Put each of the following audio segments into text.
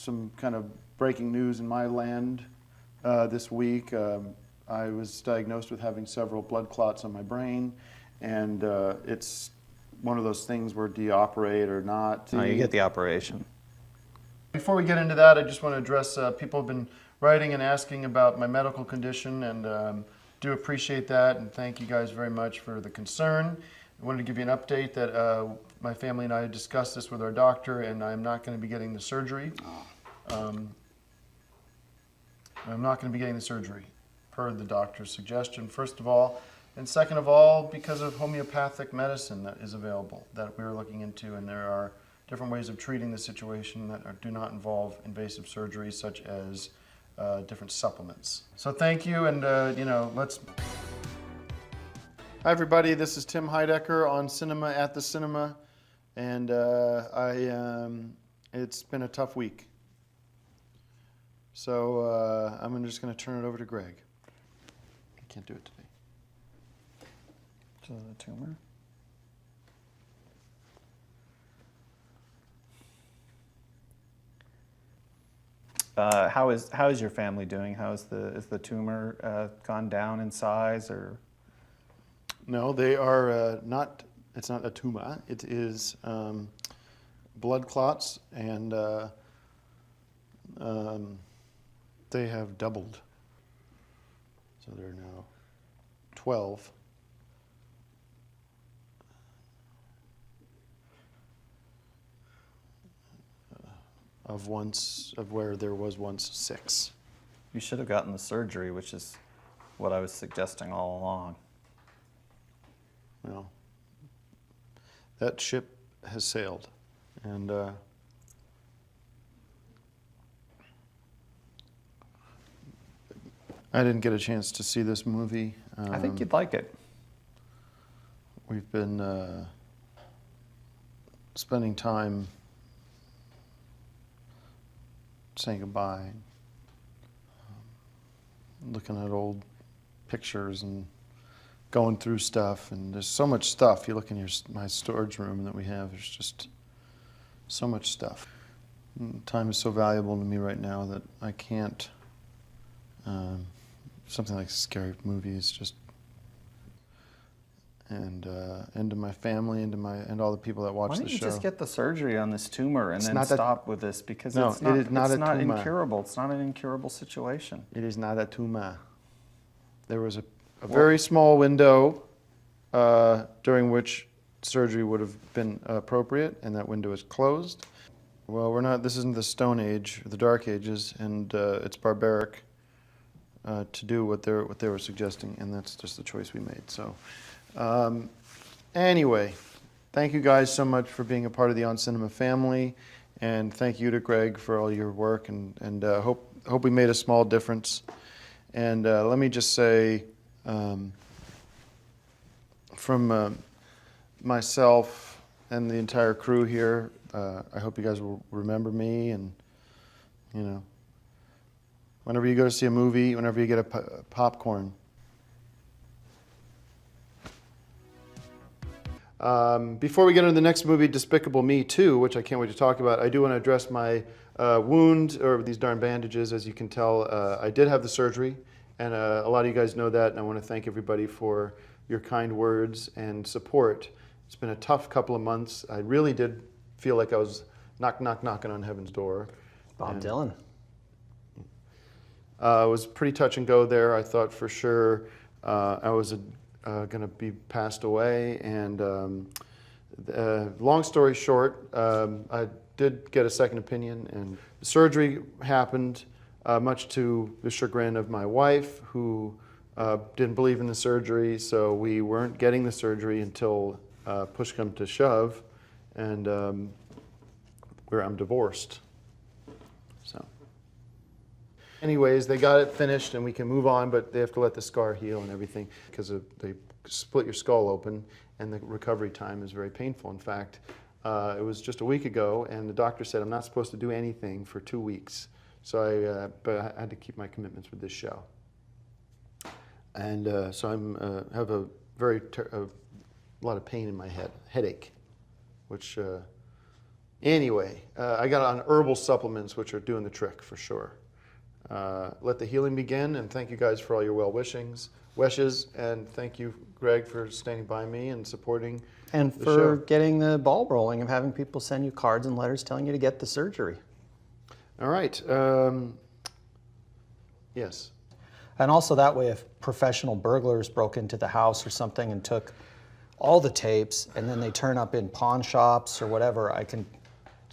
some kind of breaking news in my land this week. I was diagnosed with having several blood clots on my brain, and it's one of those things where do you operate or not? No, you get the operation. Before we get into that, I just want to address people have been writing and asking about my medical condition, and do appreciate that, and thank you guys very much for the concern. I wanted to give you an update that my family and I discussed this with our doctor, and I'm not going to be getting the surgery. I'm not going to be getting the surgery, per the doctor's suggestion, first of all. And second of all, because of homeopathic medicine that is available, that we're looking into, and there are different ways of treating the situation that do not involve invasive surgery, such as different supplements. So thank you, and let's... Hi everybody, this is Tim Heidecker on Cinema at the Cinema, and it's been a tough week. So I'm just going to turn it over to Greg. I can't do it today. So the tumor? How is your family doing? Is the tumor gone down in size, or? No, they are not. It's not a tumor. It is blood clots, and they have doubled. So they're now 12. Of where there was once 6. You should have gotten the surgery, which is what I was suggesting all along. Well, that ship has sailed, and I didn't get a chance to see this movie. I think you'd like it. We've been spending time saying goodbye, looking at old pictures and going through stuff, and there's so much stuff. You look in my storage room that we have, there's just so much stuff. And time is so valuable to me right now that I can't, something like a scary movie is just, and to my family, and all the people that watch the show. Why don't you just get the surgery on this tumor and then stop with this? Because No, it's not, it is not it's a not tumor. incurable. It's not an incurable situation. It is not a tumor. There was a very small window during which surgery would have been appropriate, and that window is closed. Well, this isn't the Stone Age, the Dark Ages, and it's barbaric to do what they were suggesting, and that's just the choice we made. So, anyway, thank you guys so much for being a part of the On Cinema family, and thank you to Greg for all your work, and hope we made a small difference. And let me just say, from myself and the entire crew here, I hope you guys will remember me, and whenever you go to see a movie, whenever you get a popcorn. Before we get into the next movie, Despicable Me 2, which I can't wait to talk about, I do want to address my wound, or these darn bandages. As you can tell, I did have the surgery, and a lot of you guys know that, and I want to thank everybody for your kind words and support. It's been a tough couple of months. I really did feel like I was knocking on heaven's door. Bob Dylan. It was pretty touch and go there. I thought for sure I was going to be passed away, and long story short, I did get a second opinion, and the surgery happened much to the chagrin of my wife, who didn't believe in the surgery, so we weren't getting the surgery until push come to shove, and I'm divorced. So anyways, they got it finished and we can move on, but they have to let the scar heal and everything, because they split your skull open, and the recovery time is very painful. In fact, it was just a week ago, and the doctor said I'm not supposed to do anything for 2 weeks. So but I had to keep my commitments with this show. And so I have a lot of pain in my head, headache, which Anyway, I got on herbal supplements, which are doing the trick for sure. Let the healing begin, and thank you guys for all your wishes, and thank you, Greg, for standing by me and supporting And the for show. getting the ball rolling of having people send you cards and letters telling you to get the surgery. All right. Yes. And also that way, if professional burglars broke into the house or something and took all the tapes, and then they turn up in pawn shops or whatever, I can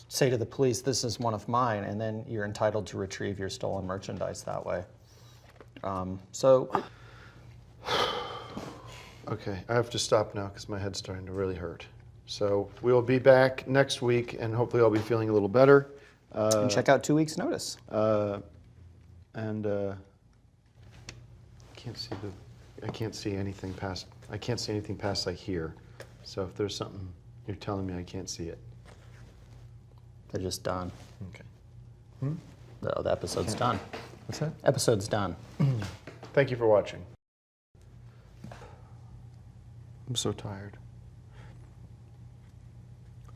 say to the police, this is one of mine, and then you're entitled to retrieve your stolen merchandise that way. Okay, I have to stop now because my head's starting to really hurt. So we'll be back next week, and hopefully I'll be feeling a little better. And check out 2 weeks' notice. I can't see anything past I hear. So if there's something you're telling me, I can't see it. They're just done. Okay. The episode's done. What's that? Episode's done. Thank you for watching. I'm so tired.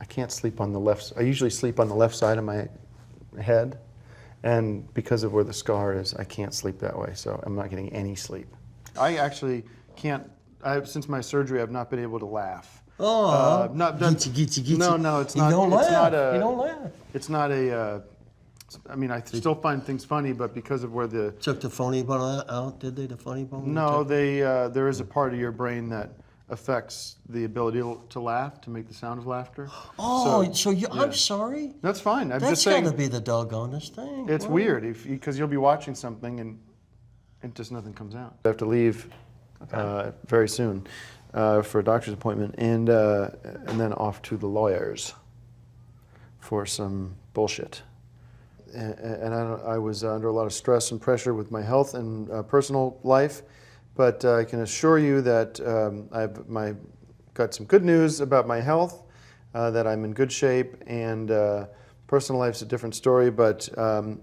I can't sleep on the left. I usually sleep on the left side of my head, and because of where the scar is, I can't sleep that way. So I'm not getting any sleep. I actually can't. Since my surgery, I've not been able to laugh. Oh, Gitchy. No, it's not. You don't it's laugh. Not a, You don't laugh. It's not a. I mean, I still find things funny, but because of where the Took the funny bone out, did they? The funny bone? no, there is a part of your brain that affects the ability to laugh, to make the sound of laughter. Oh, so yeah. I'm sorry. That's fine. I'm That's just saying. got to be the doggonest thing. It's Wow. weird because you'll be watching something and just nothing comes out. I have to leave very soon for a doctor's appointment, and then off to the lawyers for some bullshit. And I was under a lot of stress and pressure with my health and personal life, but I can assure you that I've got some good news about my health, that I'm in good shape, and personal life's a different story. But I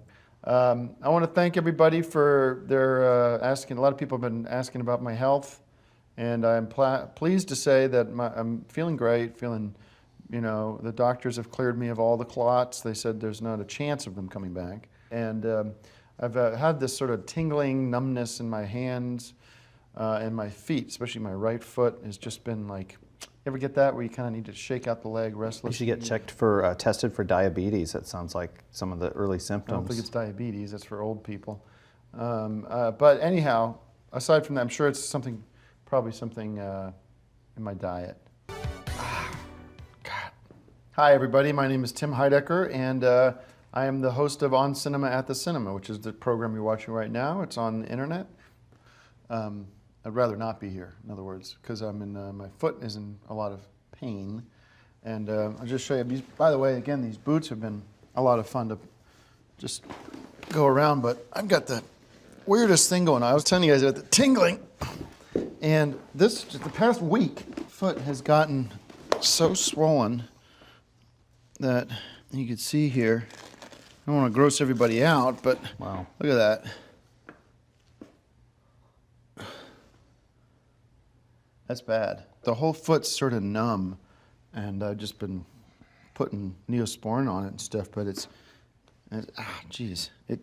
want to thank everybody for their asking. A lot of people have been asking about my health, and I'm pleased to say that I'm feeling great, the doctors have cleared me of all the clots. They said there's not a chance of them coming back. And I've had this sort of tingling numbness in my hands and my feet, especially my right foot has just been like, you ever get that where you kind of need to shake out the leg, restless? You should get checked for, tested for diabetes. That sounds like some of the early symptoms. I don't think it's diabetes, that's for old people. But anyhow, aside from that, I'm sure it's probably something in my diet. Hi everybody, my name is Tim Heidecker, and I am the host of On Cinema at the Cinema, which is the program you're watching right now. It's on the internet. I'd rather not be here, in other words, because my foot is in a lot of pain. And I'll just show you, by the way, again, these boots have been a lot of fun to just go around, but I've got the weirdest thing going on. I was telling you guys about the tingling, and the past week, foot has gotten so swollen that you can see here. I don't want to gross everybody out, but Wow. look at that. That's bad. The whole foot's sort of numb, and I've just been putting Neosporin on it and stuff, but it's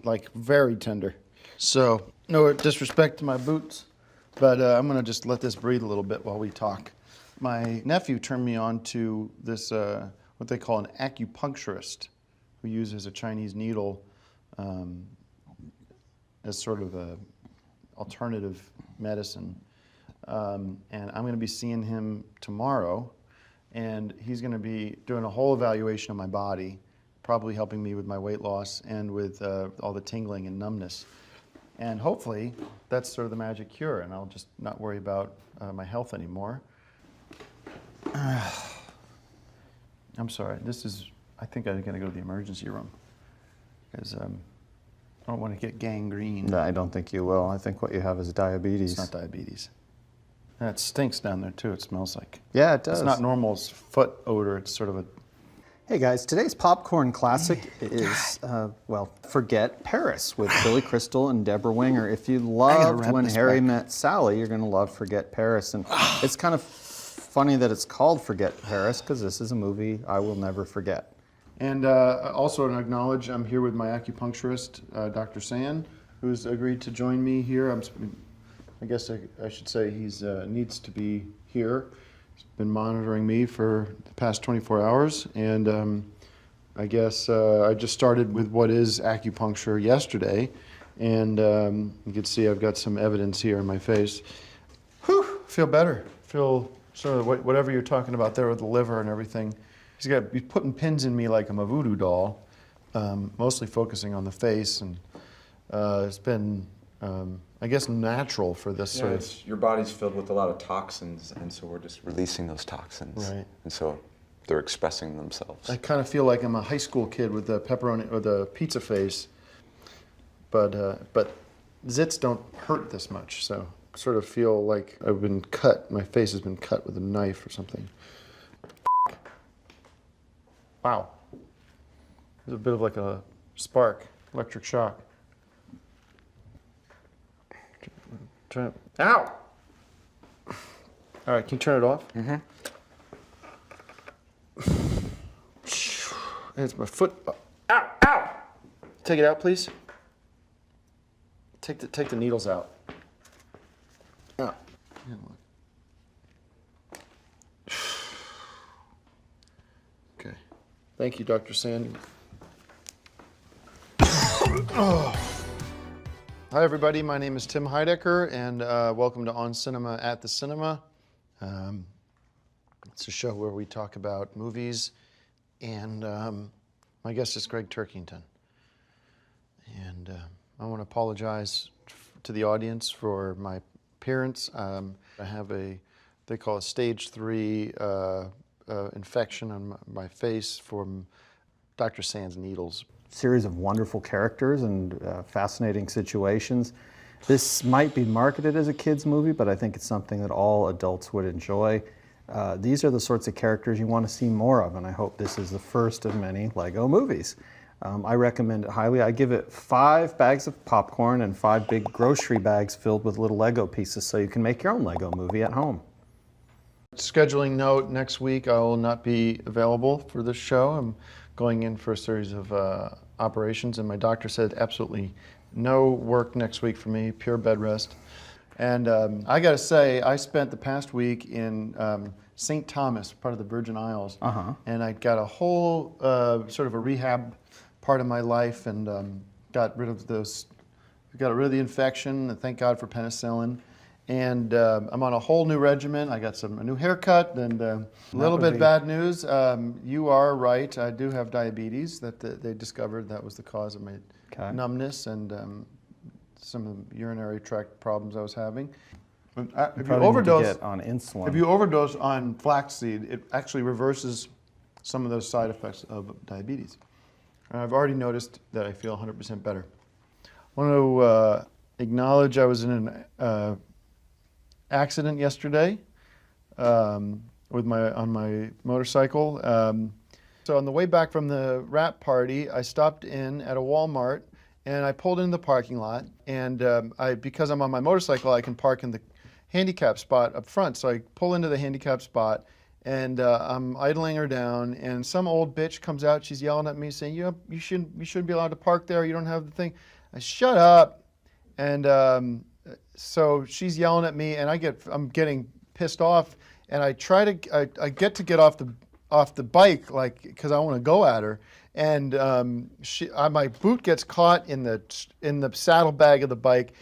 like very tender. So, no disrespect to my boots, but I'm gonna just let this breathe a little bit while we talk. My nephew turned me on to this, what they call an acupuncturist, who uses a Chinese needle as sort of a alternative medicine. And I'm going to be seeing him tomorrow, and he's going to be doing a whole evaluation of my body, probably helping me with my weight loss and with all the tingling and numbness. And hopefully that's sort of the magic cure, and I'll just not worry about my health anymore. I'm sorry, I think I'm gonna go to the emergency room because I don't want to get gangrene. No, I don't think you will. I think what you have is diabetes. It's not diabetes. That stinks down there too, it smells like. Yeah, it does. It's not normal foot odor, it's sort of a... Hey guys, today's popcorn classic is, Forget Paris with Billy Crystal and Deborah Winger. If you loved wrap When this Harry back. Met Sally, you're going to love Forget Paris. And it's kind of funny that it's called Forget Paris because this is a movie I will never forget. And also to acknowledge, I'm here with my acupuncturist, Dr. San, who's agreed to join me here. I guess I should say he's needs to be here. He's been monitoring me for the past 24 hours, and I guess I just started with what is acupuncture yesterday, and you can see I've got some evidence here in my face. Whew, feel better. Feel sort of whatever you're talking about there with the liver and everything. He's putting pins in me like I'm a voodoo doll, mostly focusing on the face, and it's been, I guess, natural for this sort of. Your body's filled with a lot of toxins, and so we're just releasing those toxins. Right. And so they're expressing themselves. I kind of feel like I'm a high school kid with the pepperoni or the pizza face, but zits don't hurt this much, so I sort of feel like I've been cut. My face has been cut with a knife or something. Wow. There's a bit of like a spark, electric shock. Ow! All right, can you turn it off? Mm-hmm. It's my foot. Ow! Ow! Take it out, please. Take the needles out. Ow. Okay. Thank you, Dr. Sand. Hi, everybody. My name is Tim Heidecker, and welcome to On Cinema at the Cinema. It's a show where we talk about movies, and my guest is Greg Turkington. And I want to apologize to the audience for my appearance. I have they call a stage 3 infection on my face from Dr. Sand's needles. Series of wonderful characters and fascinating situations. This might be marketed as a kid's movie, but I think it's something that all adults would enjoy. These are the sorts of characters you want to see more of, and I hope this is the first of many Lego movies. I recommend it highly. I give it 5 bags of popcorn and 5 big grocery bags filled with little Lego pieces so you can make your own Lego movie at home. Scheduling note, next week I will not be available for this show. I'm going in for a series of operations, and my doctor said absolutely no work next week for me, pure bed rest. And I got to say, I spent the past week in St. Thomas, part of the Virgin Isles, and I got a whole sort of a rehab part of my life, and got rid of the infection. And thank God for penicillin. And I'm on a whole new regimen. I got a new haircut, and a little bit bad news. You are right. I do have diabetes. That they discovered that was the cause of my numbness and some of the urinary tract problems I was having. If you overdose on insulin. If you overdose on flaxseed, it actually reverses some of those side effects of diabetes. And I've already noticed that I feel 100% better. I want to acknowledge I was in an accident yesterday on my motorcycle. So on the way back from the wrap party, I stopped in at a Walmart and I pulled in the parking lot. And because I'm on my motorcycle, I can park in the handicap spot up front. So I pull into the handicap spot, and I'm idling her down. And some old bitch comes out. She's yelling at me, saying, "You shouldn't be allowed to park there. You don't have the thing." I shut up, and so she's yelling at me, and I'm getting pissed off, and I get to get off the bike, like, because I want to go at her, and my boot gets caught in the saddlebag of the bike.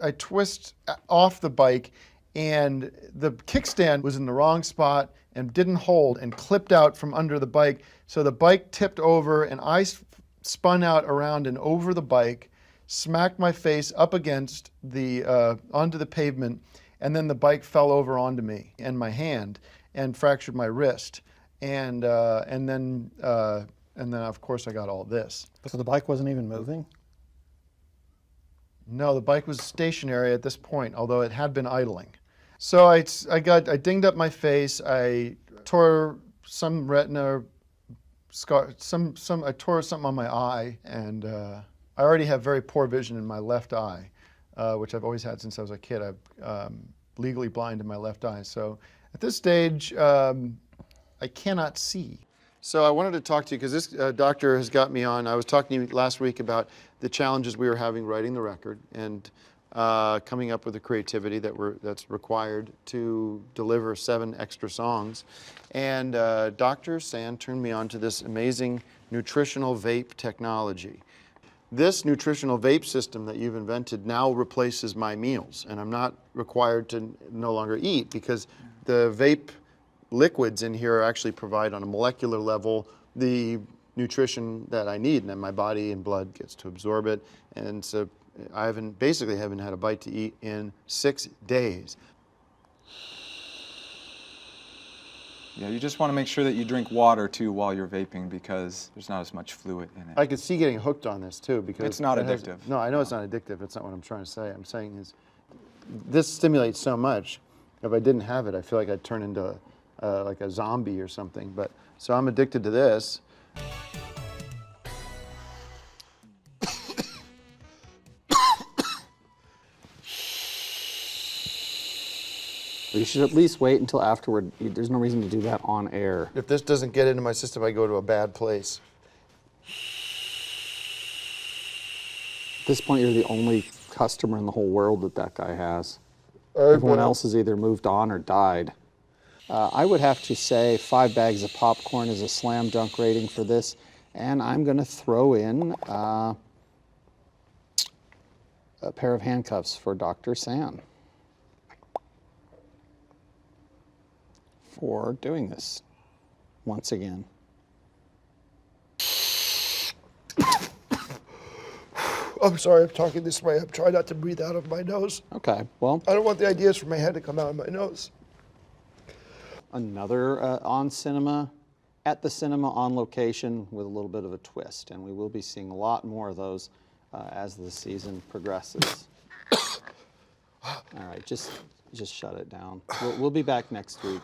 I twist off the bike, and the kickstand was in the wrong spot and didn't hold and clipped out from under the bike. So the bike tipped over, and I spun out around and over the bike, smacked my face up against onto the pavement, and then the bike fell over onto me and my hand and fractured my wrist. And then of course I got all this. So the bike wasn't even moving? No, the bike was stationary at this point, although it had been idling. So I dinged up my face. I tore some retina scar. I tore something on my eye, and I already have very poor vision in my left eye, which I've always had since I was a kid. I'm legally blind in my left eye. So at this stage, I cannot see. So I wanted to talk to you because this doctor has got me on. I was talking to you last week about the challenges we were having writing the record and coming up with the creativity that's required to deliver 7 extra songs. And Dr. San turned me on to this amazing nutritional vape technology. This nutritional vape system that you've invented now replaces my meals, and I'm not required to no longer eat because the vape liquids in here actually provide on a molecular level the nutrition that I need, and then my body and blood gets to absorb it. And so I basically haven't had a bite to eat in 6 days. Yeah, you just want to make sure that you drink water too while you're vaping because there's not as much fluid in it. I could see getting hooked on this too because It's not it has- addictive. No, I know it's not addictive. That's not what I'm trying to say. I'm saying is this stimulates so much. If I didn't have it, I feel like I'd turn into like a zombie or something. But so I'm addicted to this. You should at least wait until afterward. There's no reason to do that on air. If this doesn't get into my system, I go to a bad place. At this point, you're the only customer in the whole world that guy has. Everyone else has either moved on or died. I would have to say 5 bags of popcorn is a slam dunk rating for this, and I'm going to throw in a pair of handcuffs for Dr. San for doing this once again. I'm sorry, I'm talking this way. I'm trying not to breathe out of my nose. Okay, well, I don't want the ideas from my head to come out of my nose. another on cinema, at the cinema on location with a little bit of a twist. And we will be seeing a lot more of those as the season progresses. All right, just shut it down. We'll be back next week.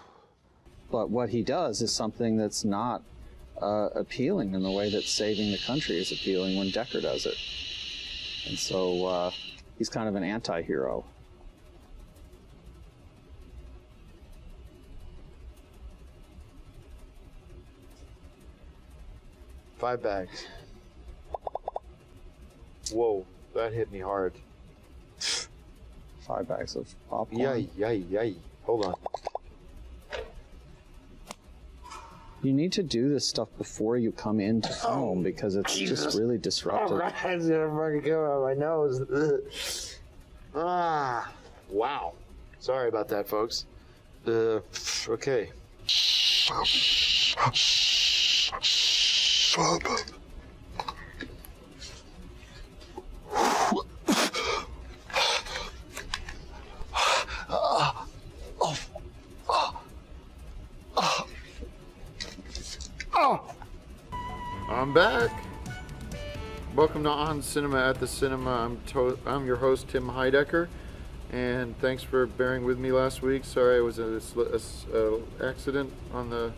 But what he does is something that's not appealing in the way that saving the country is appealing when Decker does it. And so he's kind of an anti-hero. Five bags. Whoa, that hit me hard. 5 bags of popcorn. Yay, yay, yay. Hold on. You need to do this stuff before you come into film because it's just really disruptive. It's gonna fucking come out of my nose. Ah, wow. Sorry about that, folks. Okay. I'm back. Welcome to On Cinema at the Cinema. I'm your host, Tim Heidecker, and thanks for bearing with me last week. Sorry, it was an accident on the,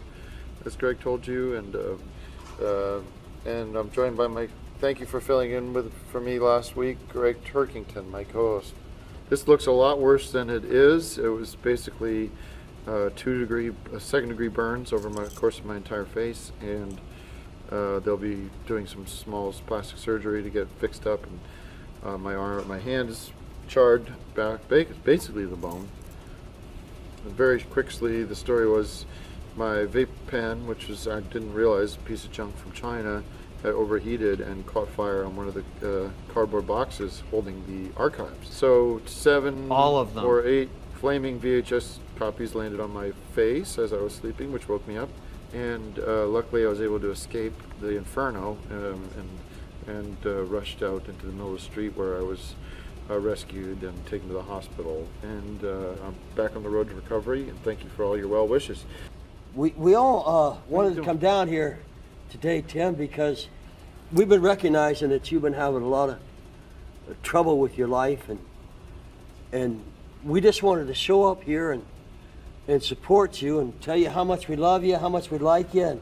as Greg told you, and I'm joined by thank you for filling in for me last week, Greg Turkington, my co-host. This looks a lot worse than it is. It was basically 2-degree burns over the course of my entire face, and they'll be doing some small plastic surgery to get fixed up, and my hand is charred back, basically the bone. And very quickly, the story was my vape pen, which was, I didn't realize, a piece of junk from China, had overheated and caught fire on one of the cardboard boxes holding the archives. So 7 All of them. or 8 flaming VHS copies landed on my face as I was sleeping, which woke me up. And luckily I was able to escape the inferno and rushed out into the middle of the street where I was rescued and taken to the hospital. And I'm back on the road to recovery, and thank you for all your well wishes. We all wanted to come down here today, Tim, because we've been recognizing that you've been having a lot of trouble with your life, and we just wanted to show up here and support you and tell you how much we love you, how much we like you,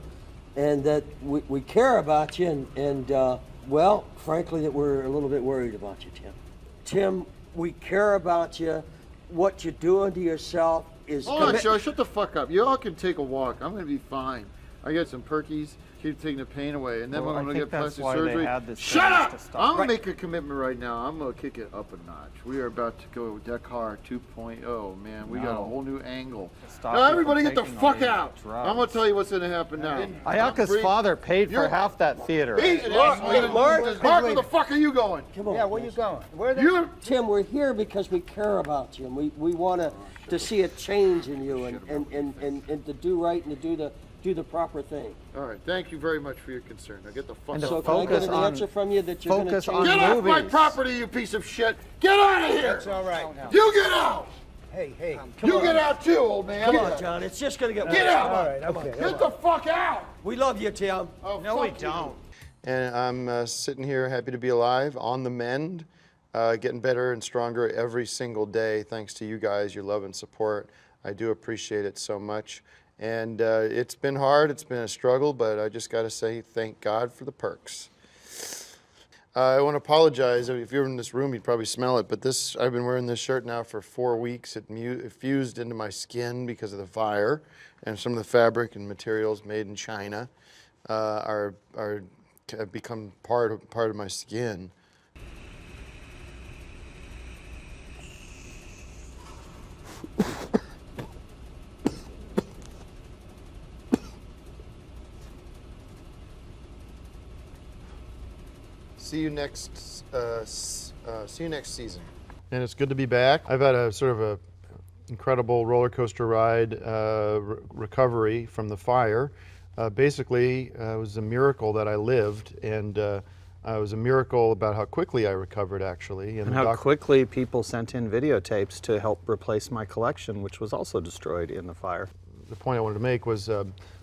and that we care about you, and well, frankly, that we're a little bit worried about you, Tim. Tim, we care about you. What you're doing to yourself is... Hold on, Joe, shut the fuck up. You all can take a walk. I'm going to be fine. I get some perkies, keep taking the pain away, and then Well, when I I think get that's plastic why they surgery, had this shut thing up! to stop. I'm gonna make a commitment right now. I'm gonna kick it up a notch. We are about to go Dakar 2.0, man. We got a No. whole new angle. Stop Now you everybody from get the taking fuck illegal out. drugs. I'm gonna tell you what's gonna happen now. Ayaka's father paid for You're- half that theater. Mark, where the fuck are you going? Come on. Yeah, where you going? Where the You Tim, we're here because we care about you, and we want to see a change in you, and to do right and to do the proper thing. all right? Thank you very much for your concern. Now get the fuck And out. to So can I get focus an on- answer from you that you're going to focus change? on Get off my movies. property, you piece of shit! Get out of here! That's all right. You get out! Hey, hey. You get out too, old man. Come on, John. It's just going to get Get worse. out! All right, okay. Get the fuck out! We love you, Tim. Oh, No, we fuck you. don't. And I'm sitting here happy to be alive, on the mend, getting better and stronger every single day thanks to you guys, your love and support. I do appreciate it so much. And it's been hard, it's been a struggle, but I just got to say thank God for the perks. I want to apologize. If you're in this room, you'd probably smell it, but I've been wearing this shirt now for 4 weeks. It fused into my skin because of the fire, and some of the fabric and materials made in China have become part of my skin. See you next season. And it's good to be back. I've had a sort of a incredible roller coaster ride recovery from the fire. Basically, it was a miracle that I lived, and it was a miracle about how quickly I recovered, actually. And how quickly people sent in videotapes to help replace my collection, which was also destroyed in the fire. The point I wanted to make was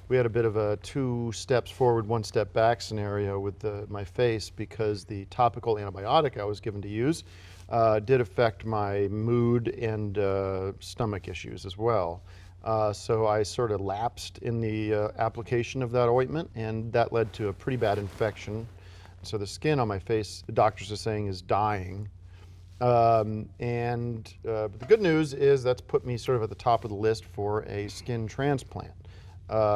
we had a bit of a 2 steps forward, 1 step back scenario with my face, because the topical antibiotic I was given to use did affect my mood and stomach issues as well. So I sort of lapsed in the application of that ointment, and that led to a pretty bad infection. So the skin on my face, the doctors are saying, is dying. But the good news is that's put me sort of at the top of the list for a skin transplant,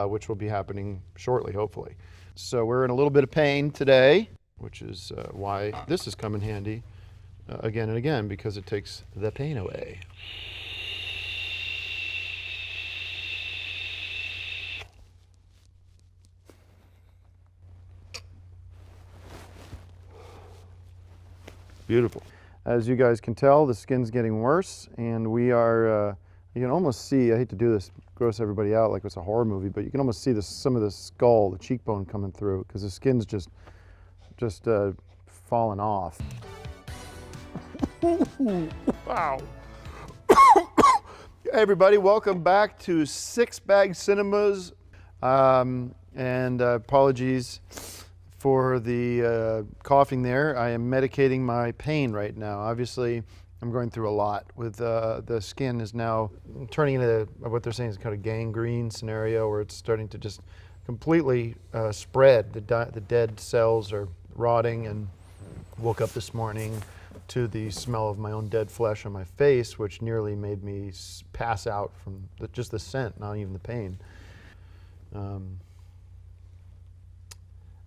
which will be happening shortly, hopefully. So we're in a little bit of pain today, which is why this has come in handy again and again, because it takes the pain away. Beautiful. As you guys can tell, the skin's getting worse, and we are, you can almost see, I hate to do this, gross everybody out like it's a horror movie, but you can almost see some of the skull, the cheekbone coming through, because the skin's just falling off. Wow. Hey everybody, welcome back to Six Bag Cinemas, and apologies for the coughing there. I am medicating my pain right now. Obviously, I'm going through a lot with the skin is now turning into what they're saying is kind of gangrene scenario, where it's starting to just completely spread. The dead cells are rotting, and woke up this morning to the smell of my own dead flesh on my face, which nearly made me pass out from just the scent, not even the pain. And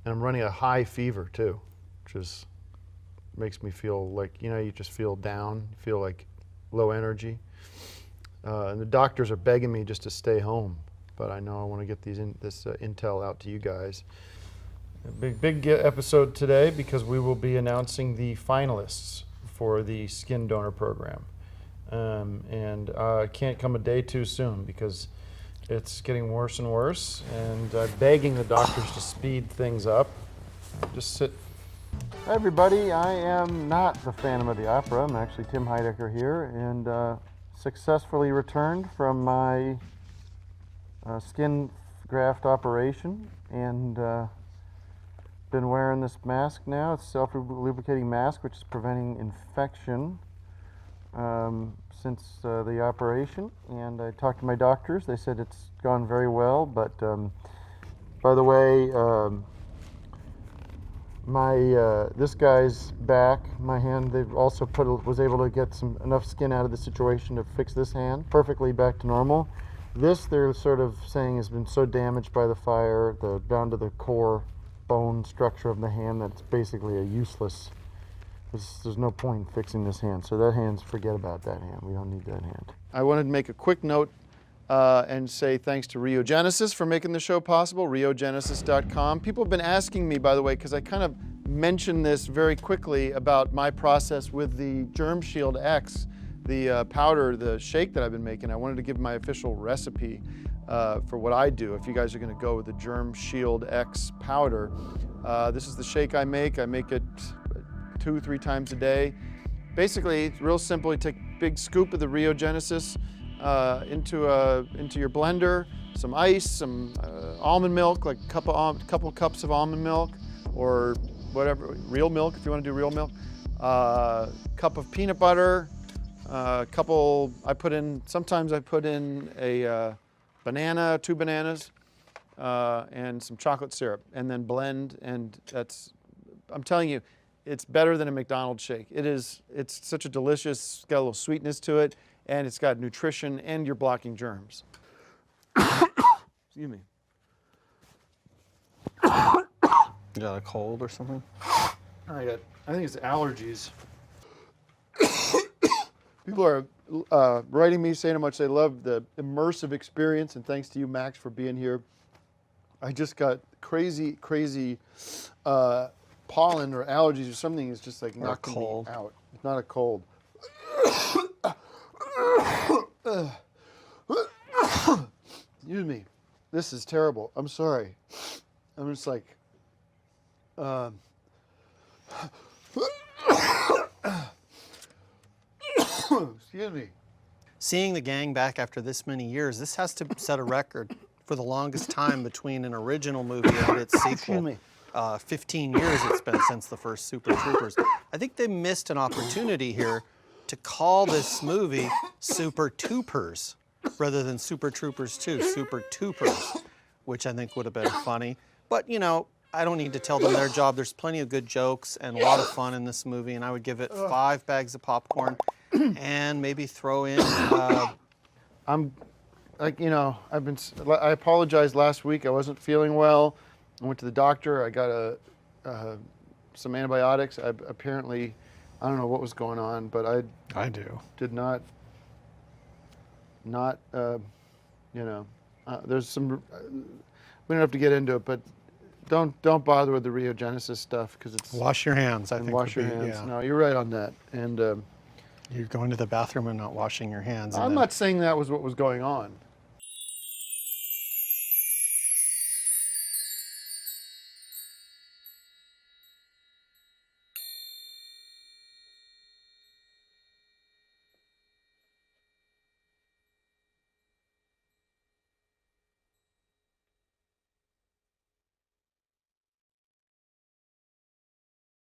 I'm running a high fever too, which makes me feel like, you just feel down, feel like low energy. And the doctors are begging me just to stay home, but I know I want to get this intel out to you guys. A big episode today, because we will be announcing the finalists for the skin donor program. And can't come a day too soon, because it's getting worse and worse, and I'm begging the doctors to speed things up. Just sit. Hi everybody, I am not the Phantom of the Opera. I'm actually Tim Heidecker here, and successfully returned from my skin graft operation, and been wearing this mask now. It's a self-lubricating mask, which is preventing infection since the operation. And I talked to my doctors. They said it's gone very well. But by the way, this guy's back, my hand, they've also was able to get enough skin out of the situation to fix this hand perfectly back to normal. This they're sort of saying has been so damaged by the fire, down to the core bone structure of the hand, that it's basically a useless. There's no point in fixing this hand. So that hand's, forget about that hand. We don't need that hand. I wanted to make a quick note and say thanks to Riogenesis for making the show possible, riogenesis.com. People have been asking me, by the way, because I kind of mentioned this very quickly about my process with the Germ Shield X, the powder, the shake that I've been making. I wanted to give my official recipe for what I do. If you guys are going to go with the Germ Shield X powder, this is the shake I make. I make it 2-3 times a day. Basically, it's real simple. You take a big scoop of the Riogenesis into your blender, some ice, some almond milk, like couple cups of almond milk, or whatever, real milk if you want to do real milk. Cup of peanut butter. Sometimes I put in a banana, 2 bananas, and some chocolate syrup, and then blend. And I'm telling you, it's better than a McDonald's shake. It's such a delicious, it's got a little sweetness to it, and it's got nutrition, and you're blocking germs. Excuse me. You got a cold or something? I think it's allergies. People are writing me saying how much they love the immersive experience, and thanks to you, Max, for being here. I just got crazy pollen or allergies or something. Is just like knocking me out. It's not a cold. Excuse me. This is terrible. I'm sorry. I'm just like. Excuse me. Seeing the gang back after this many years, this has to set a record for the longest time between an original movie and its sequel. Excuse me. 15 years it's been since the first Super Troopers. I think they missed an opportunity here to call this movie Super Troopers rather than Super Troopers 2, Super Troopers, which I think would have been funny. But, you know, I don't need to tell them their job. There's plenty of good jokes and a lot of fun in this movie, and I would give it 5 bags of popcorn and maybe throw in. I'm, like, you know, I apologized last week. I wasn't feeling well. I went to the doctor. I got some antibiotics. Apparently, I don't know what was going on, but I do. did not, there's some, we don't have to get into it, but don't bother with the Riogenesis stuff because it's. Wash your hands, I think. Wash your hands. No, you're right on that. And You're going to the bathroom and not washing your hands. I'm not saying that was what was going on.